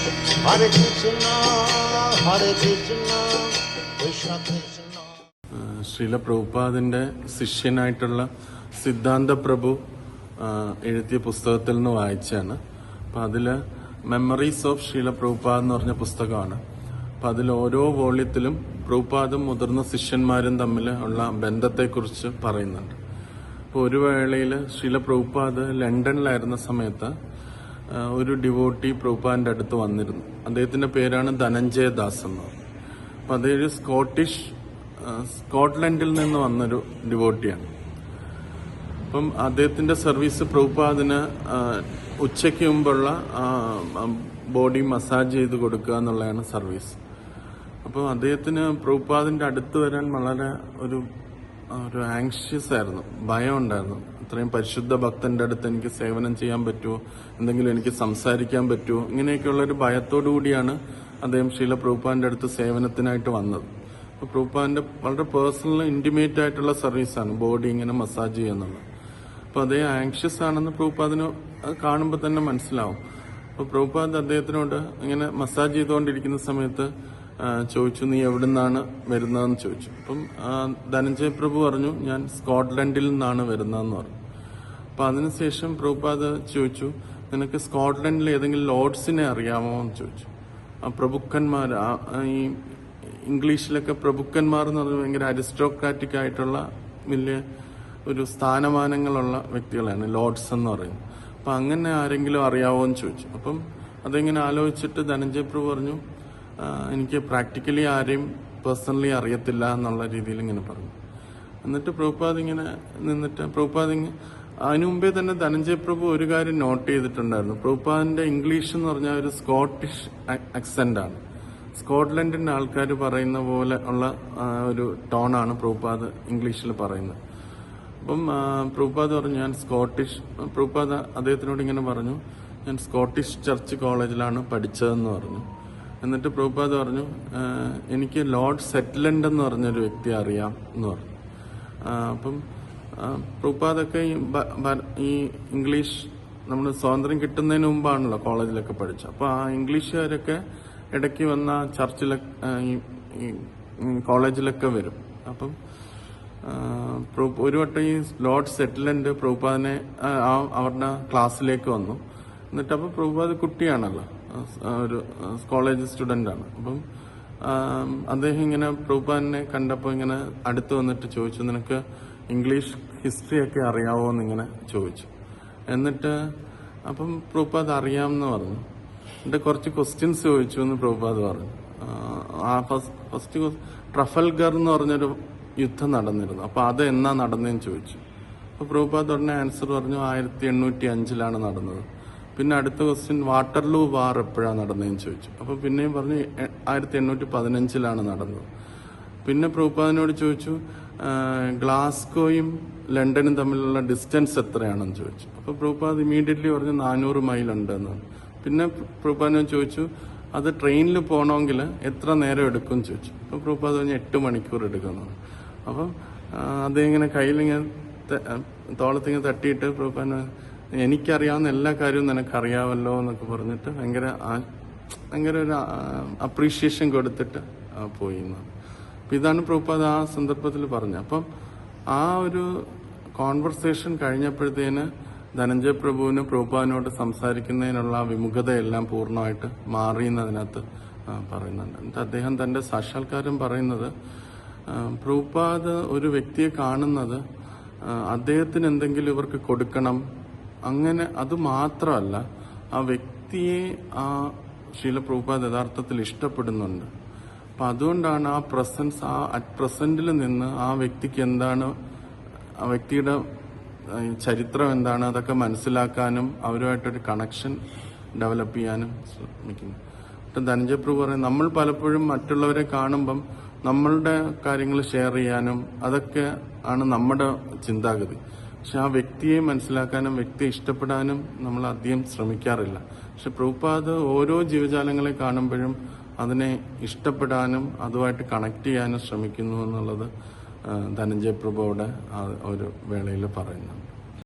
Hare Krishna, Hare Krishna, Krishna Krishna. Srila പ്രഭുപാദിന്റെ ശിഷ്യനായിട്ടുള്ള സിദ്ധാന്ത പ്രഭു എഴുതിയ പുസ്തകത്തിൽ നിന്ന് വായിച്ചാണ്. അപ്പം അതിൽ മെമ്മറീസ് ഓഫ് ശ്രീല പ്രഭുപാദ് എന്ന് പറഞ്ഞ പുസ്തകമാണ്. അപ്പം അതിൽ ഓരോ വോള്യത്തിലും പ്രഭുപാദും മുതിർന്ന ശിഷ്യന്മാരും തമ്മിൽ ഉള്ള ബന്ധത്തെക്കുറിച്ച് പറയുന്നുണ്ട്. അപ്പോൾ ഒരു വേളയിൽ ശ്രീല പ്രഭുപാദ് ലണ്ടനിലായിരുന്ന സമയത്ത് ഒരു ഡിവോട്ടി പ്രഭുപാദിന്റെ അടുത്ത് വന്നിരുന്നു. അദ്ദേഹത്തിന്റെ പേരാണ് ധനഞ്ജയ ദാസ് എന്ന് പറഞ്ഞു. അപ്പം അതൊരു സ്കോട്ട്ലൻഡിൽ നിന്ന് വന്നൊരു ഡിവോട്ടിയാണ്. അപ്പം അദ്ദേഹത്തിന്റെ സർവീസ് പ്രഭുപാദിന് ഉച്ചയ്ക്ക് മുമ്പുള്ള ബോഡി മസാജ് ചെയ്ത് കൊടുക്കുക എന്നുള്ളതാണ് സർവീസ്. അപ്പോൾ അദ്ദേഹത്തിന് പ്രഭുപാദിന്റെ അടുത്ത് വരാൻ വളരെ ഒരു ആങ്ഷ്യസ് ആയിരുന്നു, ഭയം ഉണ്ടായിരുന്നു. ഇത്രയും പരിശുദ്ധ ഭക്തന്റെ അടുത്ത് എനിക്ക് സേവനം ചെയ്യാൻ പറ്റുമോ, എന്തെങ്കിലും എനിക്ക് സംസാരിക്കാൻ പറ്റുമോ, ഇങ്ങനെയൊക്കെയുള്ളൊരു ഭയത്തോടു കൂടിയാണ് അദ്ദേഹം ശ്രീല പ്രഭുപാദിന്റെ അടുത്ത് സേവനത്തിനായിട്ട് വന്നത്. അപ്പോൾ പ്രഭുപാദിന്റെ വളരെ പേഴ്സണൽ ഇന്റിമേറ്റ് ആയിട്ടുള്ള സർവീസാണ് ബോഡി ഇങ്ങനെ മസാജ് ചെയ്യുന്നുള്ളത്. അപ്പോൾ അദ്ദേഹം ആങ്ഷ്യസ് ആണെന്ന് പ്രഭുപാദിന് കാണുമ്പോൾ തന്നെ മനസ്സിലാവും. അപ്പോൾ പ്രഭുപാദ് അദ്ദേഹത്തിനോട് ഇങ്ങനെ മസാജ് ചെയ്തുകൊണ്ടിരിക്കുന്ന സമയത്ത് ചോദിച്ചു, നീ എവിടെ നിന്നാണ് വരുന്നതെന്ന് ചോദിച്ചു. അപ്പം ധനഞ്ജയ പ്രഭു പറഞ്ഞു, ഞാൻ സ്കോട്ട്ലൻഡിൽ നിന്നാണ് വരുന്നതെന്ന് പറഞ്ഞു. അപ്പം അതിനുശേഷം പ്രഭുപാദ് ചോദിച്ചു, നിനക്ക് സ്കോട്ട്ലൻഡിൽ ഏതെങ്കിലും ലോർഡ്സിനെ അറിയാമോ എന്ന് ചോദിച്ചു. ആ പ്രഭുക്കന്മാർ, ഈ ഇംഗ്ലീഷിലൊക്കെ പ്രഭുക്കന്മാർ എന്ന് പറഞ്ഞാൽ ഭയങ്കര അരിസ്റ്റോക്രാറ്റിക് ആയിട്ടുള്ള വലിയ ഒരു സ്ഥാനമാനങ്ങളുള്ള വ്യക്തികളാണ് ലോർഡ്സ് എന്ന് പറയുന്നത്. അപ്പം അങ്ങനെ ആരെങ്കിലും അറിയാവോ എന്ന് ചോദിച്ചു. അപ്പം അതിങ്ങനെ ആലോചിച്ചിട്ട് ധനഞ്ജയ പ്രഭു പറഞ്ഞു, എനിക്ക് പ്രാക്ടിക്കലി ആരെയും പേഴ്സണലി അറിയത്തില്ല എന്നുള്ള രീതിയിൽ ഇങ്ങനെ പറഞ്ഞു. എന്നിട്ട് പ്രഭുപാദ് ഇങ്ങനെ നിന്നിട്ട് അതിനു മുമ്പേ തന്നെ ധനഞ്ജയ പ്രഭു ഒരു കാര്യം നോട്ട് ചെയ്തിട്ടുണ്ടായിരുന്നു. പ്രഭുപാദിന്റെ ഇംഗ്ലീഷ് എന്ന് പറഞ്ഞാൽ ഒരു സ്കോട്ടിഷ് അക്സെന്റ് ആണ്. സ്കോട്ട്ലൻഡിന്റെ ആൾക്കാർ പറയുന്ന പോലെ ഉള്ള ഒരു ടോണാണ് പ്രഭുപാദ് ഇംഗ്ലീഷിൽ പറയുന്നത്. അപ്പം പ്രഭുപാദ് പറഞ്ഞു, ഞാൻ പ്രഭുപാദ് അദ്ദേഹത്തിനോട് ഇങ്ങനെ പറഞ്ഞു, ഞാൻ സ്കോട്ടിഷ് ചർച്ച് കോളേജിലാണ് പഠിച്ചതെന്ന് പറഞ്ഞു. എന്നിട്ട് പ്രഭുപാദ് പറഞ്ഞു, എനിക്ക് ലോർഡ് സെറ്റ്ലൻഡ് എന്ന് പറഞ്ഞൊരു വ്യക്തി അറിയാം എന്ന് പറഞ്ഞു. അപ്പം പ്രഭുപാദൊക്കെ ഈ ഇംഗ്ലീഷ് നമ്മൾ സ്വാതന്ത്ര്യം കിട്ടുന്നതിന് മുമ്പാണല്ലോ കോളേജിലൊക്കെ പഠിച്ചത്. അപ്പോൾ ആ ഇംഗ്ലീഷുകാരൊക്കെ ഇടയ്ക്ക് വന്ന ചർച്ചിലൊക്കെ ഈ കോളേജിലൊക്കെ വരും. അപ്പം ഒരു വട്ടം ഈ ലോർഡ് സെറ്റ്ലൻഡ് പ്രഭുപാദിനെ അവരുടെ ക്ലാസ്സിലേക്ക് വന്നു. എന്നിട്ട് അപ്പോൾ പ്രഭുപാദ് കുട്ടിയാണല്ലോ, ഒരു കോളേജ് സ്റ്റുഡൻ്റ് ആണ്. അപ്പം അദ്ദേഹം ഇങ്ങനെ പ്രഭുപാദിനെ കണ്ടപ്പോൾ ഇങ്ങനെ അടുത്ത് വന്നിട്ട് ചോദിച്ചു, നിനക്ക് ഇംഗ്ലീഷ് ഹിസ്റ്ററി ഒക്കെ അറിയാവോ എന്നിങ്ങനെ ചോദിച്ചു. എന്നിട്ട് അപ്പം പ്രഭുപാദ് അറിയാമെന്ന് പറഞ്ഞു. എന്നിട്ട് കുറച്ച് ക്വസ്റ്റ്യൻസ് ചോദിച്ചു എന്ന് പ്രഭുപാദ് പറഞ്ഞു. ഫസ്റ്റ് ട്രഫൽഗർ എന്ന് പറഞ്ഞൊരു യുദ്ധം നടന്നിരുന്നു. അപ്പോൾ അത് എന്നാ നടന്നതെന്ന് ചോദിച്ചു. അപ്പോൾ പ്രഭുപാദ് ഉടനെ ആൻസർ പറഞ്ഞു, 1805 നടന്നത്. പിന്നെ അടുത്ത ക്വസ്റ്റ്യൻ, വാട്ടർലൂ വാർ എപ്പോഴാണ് നടന്നതെന്ന് ചോദിച്ചു. അപ്പോൾ പിന്നെയും പറഞ്ഞു 1815 നടന്നത്. പിന്നെ പ്രഭുപാദിനോട് ചോദിച്ചു, ഗ്ലാസ്ഗോയും ലണ്ടനും തമ്മിലുള്ള ഡിസ്റ്റൻസ് എത്രയാണെന്ന് ചോദിച്ചു. അപ്പോൾ പ്രഭുപാദ് ഇമീഡിയറ്റ്ലി പറഞ്ഞു 400 മൈൽ ഉണ്ടെന്ന്. പിന്നെ പ്രഭുപാദിനോട് ചോദിച്ചു, അത് ട്രെയിനിൽ പോകണമെങ്കിൽ എത്ര നേരം എടുക്കും ചോദിച്ചു. അപ്പോൾ പ്രഭുപാദ് പറഞ്ഞു 8 മണിക്കൂർ എടുക്കുന്നു. അപ്പം അതിങ്ങനെ കയ്യിലിങ്ങനെ തോളത്തിങ്ങനെ തട്ടിയിട്ട് പ്രഭുപാദ്, എനിക്കറിയാവുന്ന എല്ലാ കാര്യവും നിനക്കറിയാമല്ലോ എന്നൊക്കെ പറഞ്ഞിട്ട് ഭയങ്കര ഒരു അപ്രീഷിയേഷൻ കൊടുത്തിട്ട് പോയി എന്നാണ്. അപ്പം ഇതാണ് പ്രഭുപാദ് ആ സന്ദർഭത്തിൽ പറഞ്ഞത്. അപ്പം ആ ഒരു കോൺവെർസേഷൻ കഴിഞ്ഞപ്പോഴത്തേന് ധനഞ്ജയ പ്രഭുവിന് പ്രഭുപാദിനോട് സംസാരിക്കുന്നതിനുള്ള വിമുഖതയെല്ലാം പൂർണ്ണമായിട്ട് മാറിയെന്നതിനകത്ത് പറയുന്നുണ്ട്. എന്നിട്ട് അദ്ദേഹം തന്റെ സാക്ഷാത്കാരം പറയുന്നത്, പ്രഭുപാദ് ഒരു വ്യക്തിയെ കാണുന്നത് അദ്ദേഹത്തിന് എന്തെങ്കിലും ഇവർക്ക് കൊടുക്കണം, അങ്ങനെ അത് മാത്രമല്ല, ആ വ്യക്തിയെ ആ ശ്രീല പ്രഭുപാദ് യഥാർത്ഥത്തിൽ ഇഷ്ടപ്പെടുന്നുണ്ട്. അപ്പൊ അതുകൊണ്ടാണ് ആ പ്രസൻസ്, ആ അറ്റ് പ്രസന്റിൽ നിന്ന് ആ വ്യക്തിക്ക് എന്താണ്, ആ വ്യക്തിയുടെ ചരിത്രം എന്താണ്, അതൊക്കെ മനസ്സിലാക്കാനും അവരുമായിട്ടൊരു കണക്ഷൻ ഡെവലപ്പ് ചെയ്യാനും ശ്രമിക്കുന്നു. ധനഞ്ജയ പ്രഭു പറയും, നമ്മൾ പലപ്പോഴും മറ്റുള്ളവരെ കാണുമ്പം നമ്മളുടെ കാര്യങ്ങൾ ഷെയർ ചെയ്യാനും അതൊക്കെ ആണ് നമ്മുടെ ചിന്താഗതി. പക്ഷെ ആ വ്യക്തിയെ മനസ്സിലാക്കാനും വ്യക്തിയെ ഇഷ്ടപ്പെടാനും നമ്മൾ അധികം ശ്രമിക്കാറില്ല. പക്ഷെ പ്രഭുപാദ് ഓരോ ജീവജാലങ്ങളെ കാണുമ്പോഴും അതിനെ ഇഷ്ടപ്പെടാനും അതുമായിട്ട് കണക്ട് ചെയ്യാനും ശ്രമിക്കുന്നു എന്നുള്ളത് ധനഞ്ജയ പ്രഭുവിടെ ആ ഒരു വേളയിൽ പറയുന്നു.